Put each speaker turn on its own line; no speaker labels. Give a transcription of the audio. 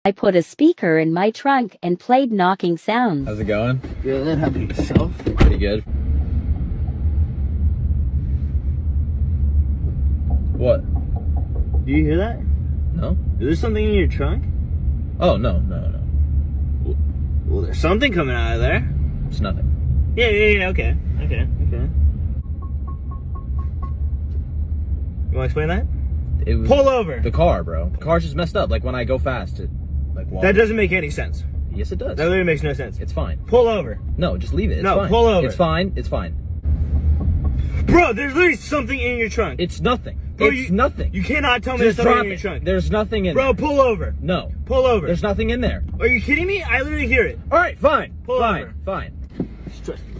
I put a speaker in my trunk and played knocking sounds.
How's it going?
Good. How about yourself?
Pretty good. What?
Do you hear that?
No?
Is there something in your trunk?
Oh, no.
Well, there's something coming out of there.
It's nothing.
Yeah, okay. You want to explain that?
It was
Pull over.
the car, bro. The car's just messed up. Like when I go fast, it walks.
That doesn't make any sense.
Yes, it does.
That literally makes no sense.
It's fine.
Pull over.
No, just leave it. It's
No,
fine.
pull over.
It's fine. It's fine.
Bro, there's literally something in your trunk.
It's nothing.
Bro,
It's nothing.
You cannot tell me
Just
there's something
drop
in your
it.
trunk.
There's nothing in
Bro,
there.
pull over.
No.
Pull over.
There's nothing in there.
Are you kidding me? I literally hear it.
All right, fine.
Pull
fine.
over.
Fine.
Stress me.